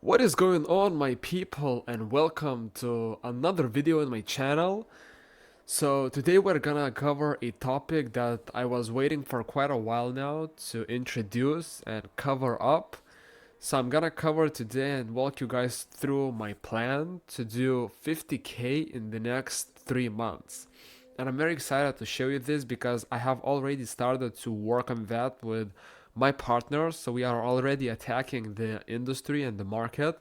What is going on, my people, and welcome to another video in my channel. So today we're gonna cover a topic that I was waiting for quite a while now to introduce and cover up. So I'm gonna cover today and walk you guys through my plan to do 50K in the next 3 months. And I'm very excited to show you this because I have already started to work on that with my partners. So we are already attacking the industry and the market.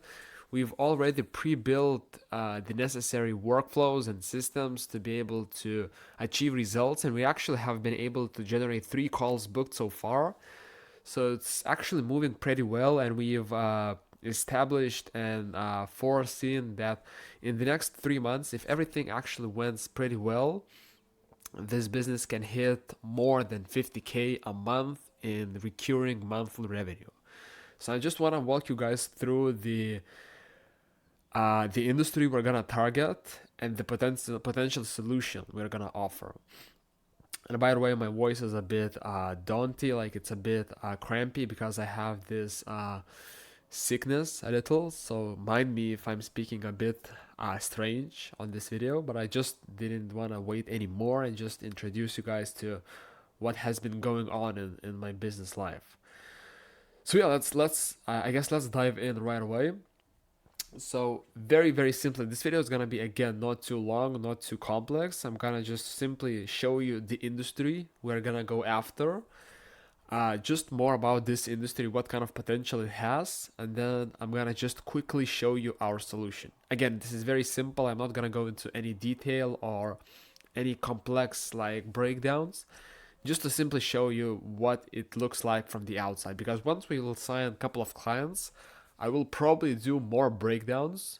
We've already pre-built the necessary workflows and systems to be able to achieve results, and we actually have been able to generate 3 calls booked so far. So it's actually moving pretty well, and we've established and foreseen that in the next 3 months, if everything actually went pretty well, this business can hit more than 50K a month in recurring monthly revenue. So I just want to walk you guys through the industry we're gonna target and the potential solution we're gonna offer. And by the way, my voice is a bit daunty, like it's a bit crampy because I have this sickness a little. So mind me if I'm speaking a bit strange on this video, but I just didn't want to wait anymore and just introduce you guys to what has been going on in my business life. So yeah, let's I guess let's dive in right away. So very simply, this video is gonna be again not too long, not too complex. I'm gonna just simply show you the industry we're gonna go after, just more about this industry, what kind of potential it has, and then I'm gonna just quickly show you our solution. Again, this is very simple. I'm not gonna go into any detail or any complex like breakdowns, just to simply show you what it looks like from the outside. Because once we will sign a couple of clients, I will probably do more breakdowns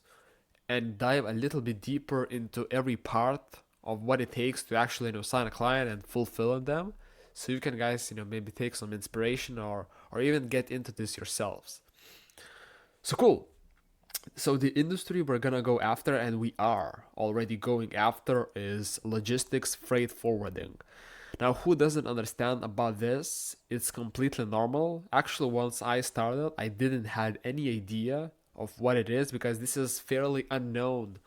and dive a little bit deeper into every part of what it takes to actually sign a client and fulfill them. So you can guys maybe take some inspiration or even get into this yourselves. So cool. So the industry we're gonna go after, and we are already going after, is logistics freight forwarding. Now, who doesn't understand about this? It's completely normal. Actually, once I started, I didn't had any idea of what it is because this is fairly unknown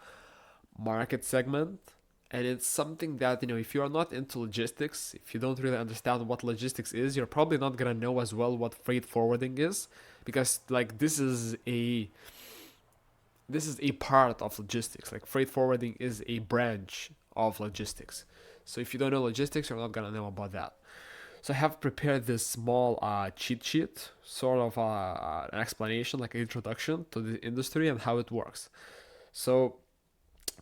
market segment, and it's something that if you are not into logistics, if you don't really understand what logistics is, you're probably not gonna know as well what freight forwarding is, because like this is a part of logistics. Like freight forwarding is a branch of logistics. So if you don't know logistics, you're not gonna know about that. So I have prepared this small cheat sheet, sort of an explanation, like an introduction to the industry and how it works. So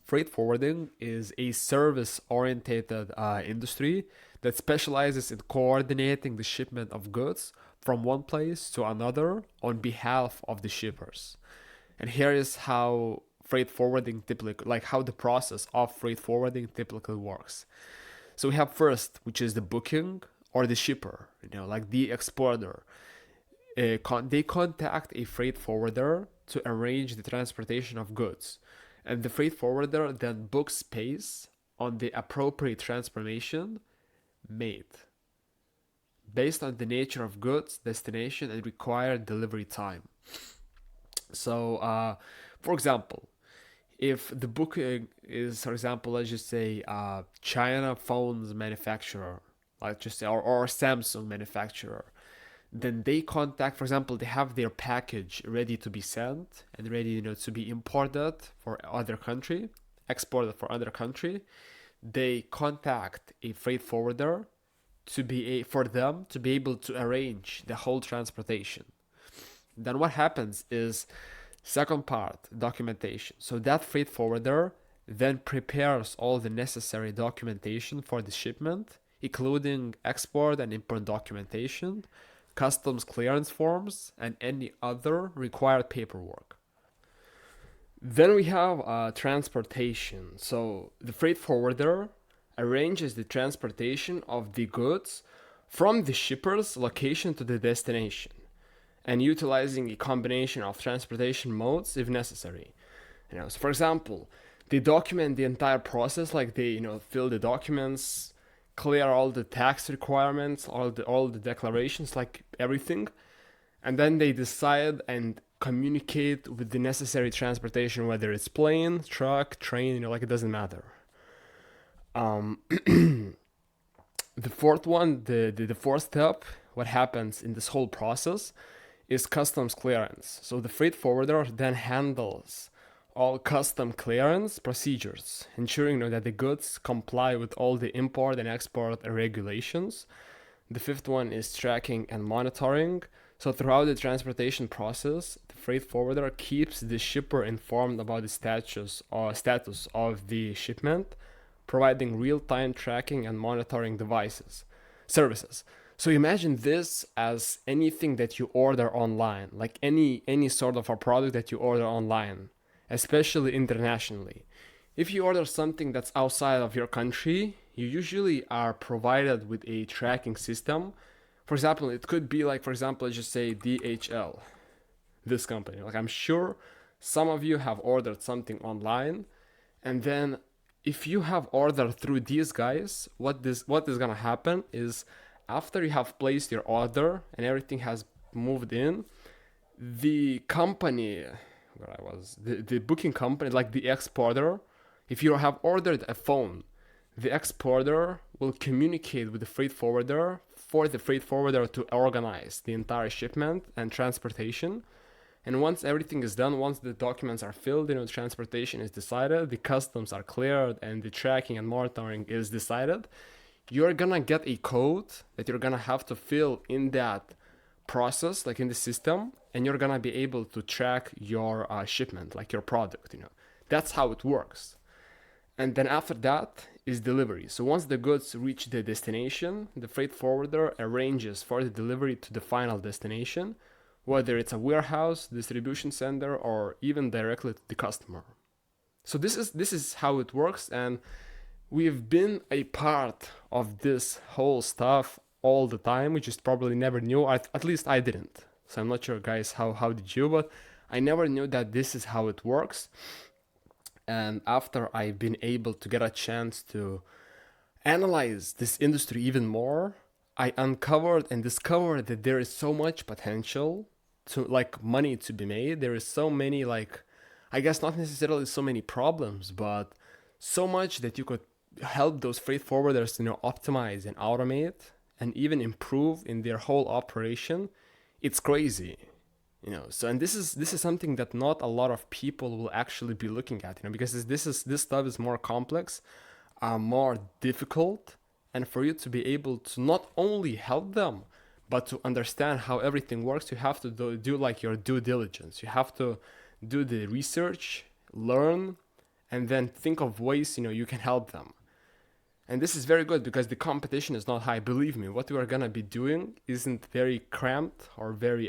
freight forwarding is a service-oriented industry that specializes in coordinating the shipment of goods from one place to another on behalf of the shippers. And here is how freight forwarding typically, like how the process of freight forwarding typically works. So we have first, which is the booking or the shipper, like the exporter. They contact a freight forwarder to arrange the transportation of goods, and the freight forwarder then books space on the appropriate transportation made based on the nature of goods, destination, and required delivery time. So, for example, if the booking is, for example, let's just say China phones manufacturer, like just say, or Samsung manufacturer, then they contact, for example, they have their package ready to be sent and ready, to be imported for other country, exported for other country. They contact a freight forwarder for them to be able to arrange the whole transportation. Then what happens is, second part, documentation. So that freight forwarder then prepares all the necessary documentation for the shipment, including export and import documentation, customs clearance forms, and any other required paperwork. Then we have transportation. So the freight forwarder arranges the transportation of the goods from the shipper's location to the destination, and utilizing a combination of transportation modes if necessary. So for example, they document the entire process, like they fill the documents, clear all the tax requirements, all the declarations, like everything, and then they decide and communicate with the necessary transportation, whether it's plane, truck, train, like it doesn't matter. Um, the fourth one, the fourth step, what happens in this whole process is customs clearance. So the freight forwarder then handles all custom clearance procedures, ensuring that the goods comply with all the import and export regulations. The fifth one is tracking and monitoring. So throughout the transportation process, the freight forwarder keeps the shipper informed about the status of the shipment, providing real-time tracking and monitoring services. So imagine this as anything that you order online, like any sort of a product that you order online, especially internationally. If you order something that's outside of your country, you usually are provided with a tracking system. For example, it could be like, for example, let's just say DHL, this company. Like I'm sure some of you have ordered something online, and then if you have ordered through these guys, what is gonna happen is after you have placed your order and everything has moved in, the company, the booking company, like the exporter, if you have ordered a phone, the exporter will communicate with the freight forwarder for the freight forwarder to organize the entire shipment and transportation. And once everything is done, once the documents are filled, the transportation is decided, the customs are cleared, and the tracking and monitoring is decided, you're gonna get a code that you're gonna have to fill in that process, like in the system, and you're gonna be able to track your shipment, like your product. That's how it works. And then after that is delivery. So once the goods reach the destination, the freight forwarder arranges for the delivery to the final destination, whether it's a warehouse, distribution center, or even directly to the customer. So this is how it works, and we've been a part of this whole stuff all the time. We just probably never knew. At least I didn't. So I'm not sure, guys, how did you? But I never knew that this is how it works. And after I've been able to get a chance to analyze this industry even more, I uncovered and discovered that there is so much potential to like money to be made. There is so many, like, I guess not necessarily so many problems, but so much that you could help those freight forwarders, optimize and automate and even improve in their whole operation. It's crazy. So, and this is something that not a lot of people will actually be looking at, because this stuff is more complex, more difficult, and for you to be able to not only help them, but to understand how everything works, you have to do like your due diligence. You have to do the research, learn, and then think of ways you can help them. And this is very good because the competition is not high. Believe me, what we are gonna be doing isn't very cramped or very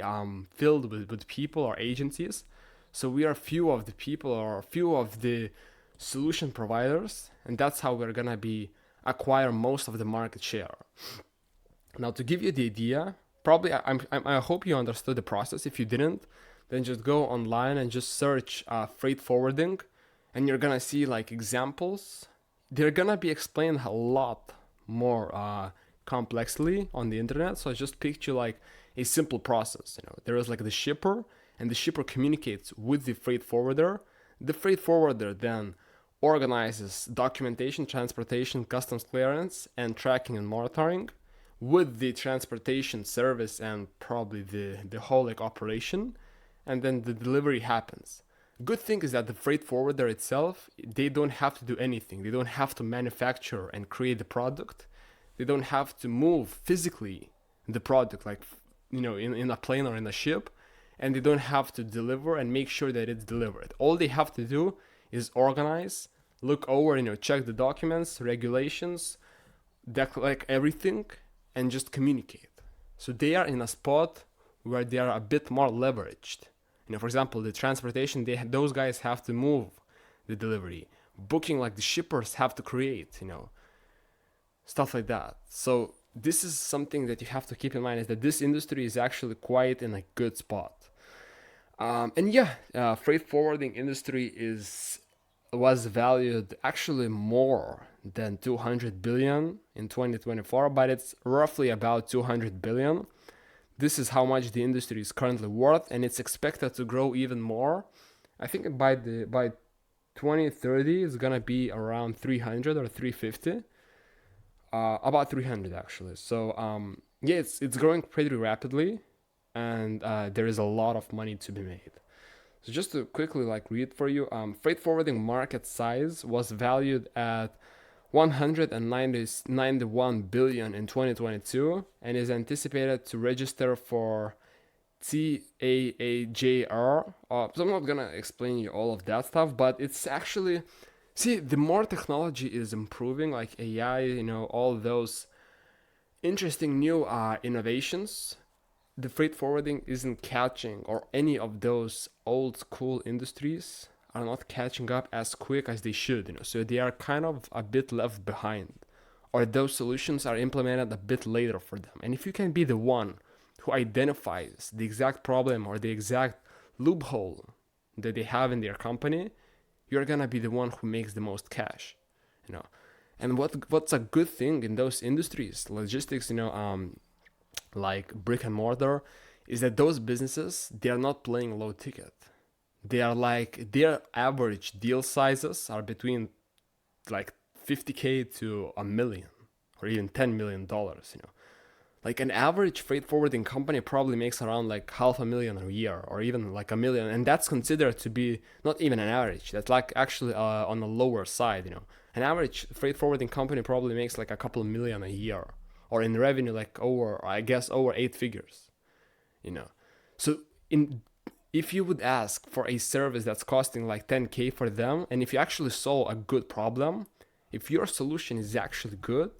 filled with people or agencies. So we are few of the people or few of the solution providers, and that's how we're gonna be acquire most of the market share. Now, to give you the idea, probably I hope you understood the process. If you didn't, then just go online and just search freight forwarding, and you're gonna see like examples. They're gonna be explained a lot more complexly on the internet. So I just picture like a simple process. There is like the shipper, and the shipper communicates with the freight forwarder. The freight forwarder then organizes documentation, transportation, customs clearance, and tracking and monitoring with the transportation service and probably the whole like operation, and then the delivery happens. Good thing is that the freight forwarder itself, they don't have to do anything. They don't have to manufacture and create the product. They don't have to move physically the product like in a plane or in a ship, and they don't have to deliver and make sure that it's delivered. All they have to do is organize, look over, check the documents, regulations, like everything, and just communicate. So they are in a spot where they are a bit more leveraged. For example, the transportation, those guys have to move the delivery. Booking, like the shippers have to create, stuff like that. So this is something that you have to keep in mind, is that this industry is actually quite in a good spot. Freight forwarding industry was valued actually more than 200 billion in 2024, but it's roughly about 200 billion. This is how much the industry is currently worth, and it's expected to grow even more. I think by 2030 it's gonna be around 300 or 350, about 300 actually. So yeah, it's growing pretty rapidly, and there is a lot of money to be made. So just to quickly like read for you, freight forwarding market size was valued at 191 billion in 2022 and is anticipated to register for TAAJR. So I'm not gonna explain you all of that stuff, but it's actually, see, the more technology is improving, like AI, all those interesting new innovations, the freight forwarding isn't catching, or any of those old school industries are not catching up as quick as they should, so they are kind of a bit left behind, or those solutions are implemented a bit later for them. And if you can be the one who identifies the exact problem or the exact loophole that they have in their company, you're gonna be the one who makes the most cash, you know. And what's a good thing in those industries, logistics, like brick and mortar, is that those businesses, they are not playing low ticket. They are like, their average deal sizes are between like 50K to a million or even $10 million. Like an average freight forwarding company probably makes around like half a million a year or even like a million, and that's considered to be not even an average. That's like actually on the lower side. An average freight forwarding company probably makes like a couple of million a year, or in revenue like over 8 figures. you know so in if you would ask for a service that's costing like 10K for them, and if you actually solve a good problem, if your solution is actually good,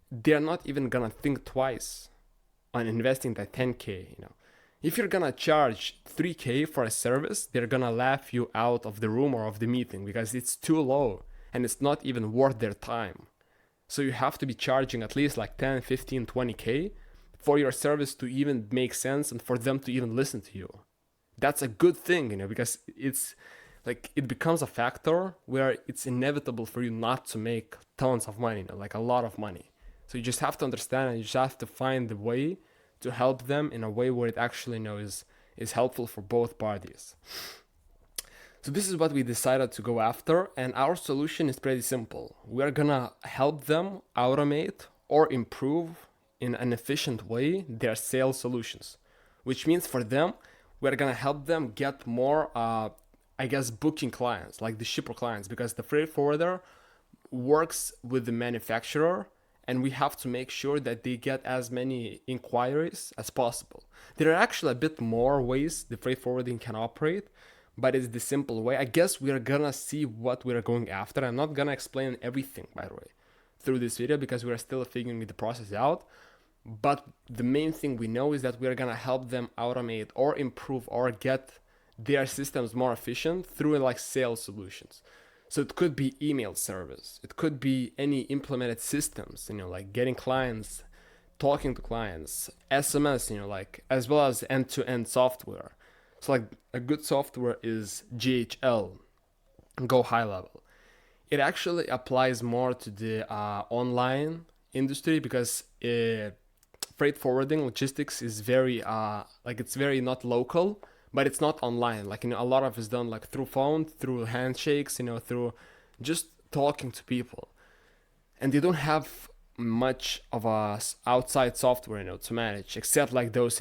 they're not even gonna think twice on investing that 10K. If you're gonna charge 3K for a service, they're gonna laugh you out of the room or of the meeting because it's too low and it's not even worth their time. So you have to be charging at least like 10, 15, 20K for your service to even make sense and for them to even listen to you. That's a good thing, because it's like it becomes a factor where it's inevitable for you not to make tons of money, like a lot of money. So you just have to understand, and you just have to find the way to help them in a way where it actually is helpful for both parties. So this is what we decided to go after, and our solution is pretty simple. We are gonna help them automate or improve in an efficient way their sales solutions, which means for them, we're gonna help them get more, booking clients, like the shipper clients, because the freight forwarder works with the manufacturer, and we have to make sure that they get as many inquiries as possible. There are actually a bit more ways the freight forwarding can operate, but it's the simple way. I guess we are gonna see what we're going after. I'm not gonna explain everything, by the way, through this video because we're still figuring the process out. But the main thing we know is that we're gonna help them automate or improve or get their systems more efficient through like sales solutions. So it could be email service, it could be any implemented systems, like getting clients, talking to clients, SMS, like as well as end-to-end software. So like a good software is GHL, Go High Level. It actually applies more to the online industry because freight forwarding logistics is very it's very not local, but it's not online. Like a lot of it's done like through phone, through handshakes, through just talking to people, and they don't have much of a outside software to manage, except like those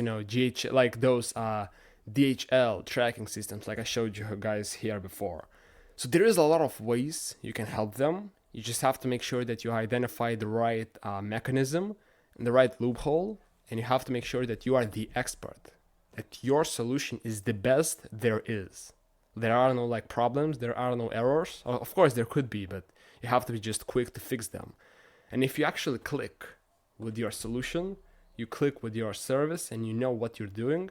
DHL tracking systems like I showed you guys here before. So there is a lot of ways you can help them. You just have to make sure that you identify the right mechanism and the right loophole, and you have to make sure that you are the expert, that your solution is the best there is. There are no like problems, there are no errors. Of course there could be, but you have to be just quick to fix them. And if you actually click with your solution, you click with your service, and you know what you're doing,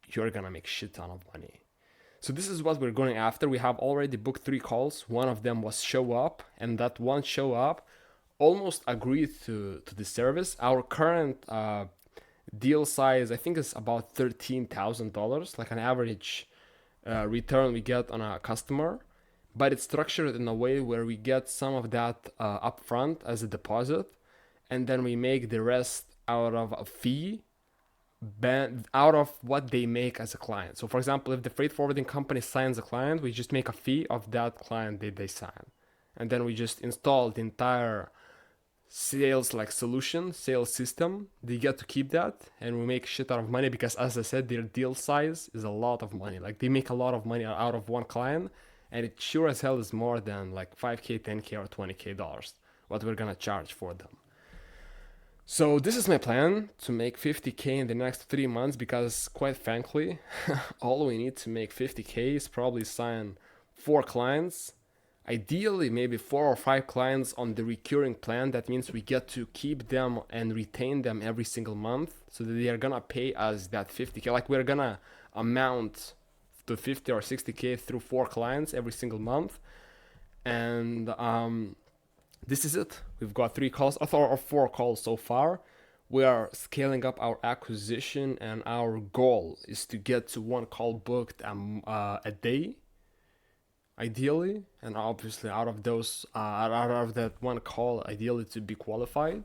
you're gonna make shit ton of money. So this is what we're going after. We have already booked 3 calls. One of them was show up, and that one show up almost agreed to the service. Our current deal size, I think, is about $13,000, like an average return we get on a customer, but it's structured in a way where we get some of that upfront as a deposit, and then we make the rest out of a fee out of what they make as a client. So for example, if the freight forwarding company signs a client, we just make a fee of that client that they sign, and then we just install the entire sales like solution, sales system. They get to keep that, and we make shit out of money because, as I said, their deal size is a lot of money. Like they make a lot of money out of one client, and it sure as hell is more than like 5k, 10k, or 20k dollars what we're gonna charge for them. So this is my plan, to make 50k in the next 3 months, because quite frankly, all we need to make 50k is probably sign 4 clients. Ideally, maybe 4 or 5 clients on the recurring plan. That means we get to keep them and retain them every single month, so that they are gonna pay us that 50k. Like we're gonna amount to 50 or 60k through 4 clients every single month. And this is it. We've got 3 calls or 4 calls so far. We are scaling up our acquisition, and our goal is to get to 1 call booked a day, ideally, and obviously out of that 1 call, ideally to be qualified.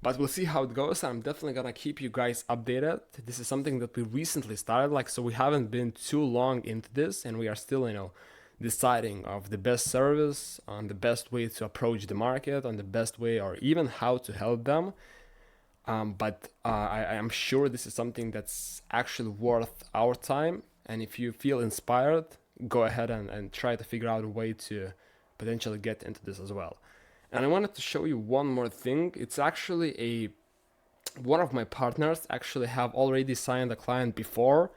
But we'll see how it goes. I'm definitely gonna keep you guys updated. This is something that we recently started, like, so we haven't been too long into this, and we are still, deciding of the best service, on the best way to approach the market, on the best way, or even how to help them. But I am sure this is something that's actually worth our time. And if you feel inspired, go ahead and try to figure out a way to potentially get into this as well. And I wanted to show you one more thing. It's actually one of my partners actually have already signed a client before,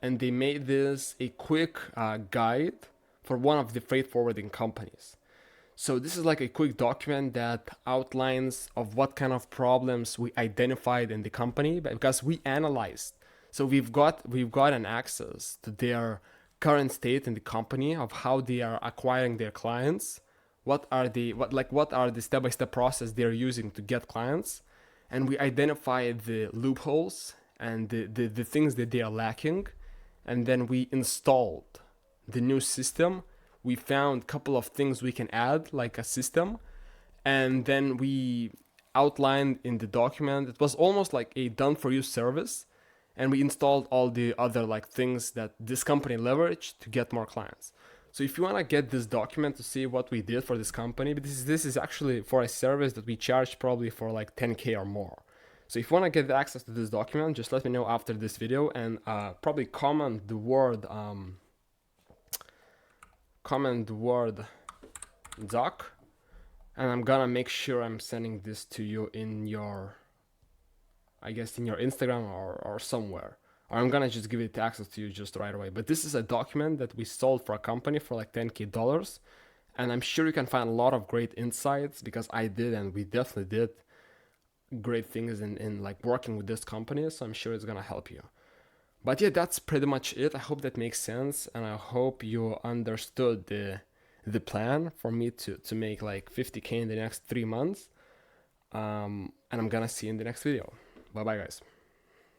and they made this a quick guide for one of the freight forwarding companies. So this is like a quick document that outlines of what kind of problems we identified in the company, because we analyzed. So we've got an access to their current state in the company, of how they are acquiring their clients, what are the step-by-step process they're using to get clients, and we identified the loopholes and the things that they are lacking, and then we installed the new system. We found a couple of things we can add, like a system, and then we outlined in the document. It was almost like a done for you service, and we installed all the other like things that this company leveraged to get more clients. So if you want to get this document to see what we did for this company, but this is actually for a service that we charge probably for like 10k or more. So if you want to get access to this document, just let me know after this video, and probably comment the word doc, and I'm gonna make sure I'm sending this to you in your, I guess, in your Instagram or somewhere, or I'm gonna just give it access to you just right away. But this is a document that we sold for a company for like 10k dollars, and I'm sure you can find a lot of great insights, because I did, and we definitely did great things in like working with this company. So I'm sure it's gonna help you. But yeah, that's pretty much it. I hope that makes sense, and I hope you understood the plan for me to make like 50k in the next 3 months. And I'm gonna see you in the next video. Bye bye, guys.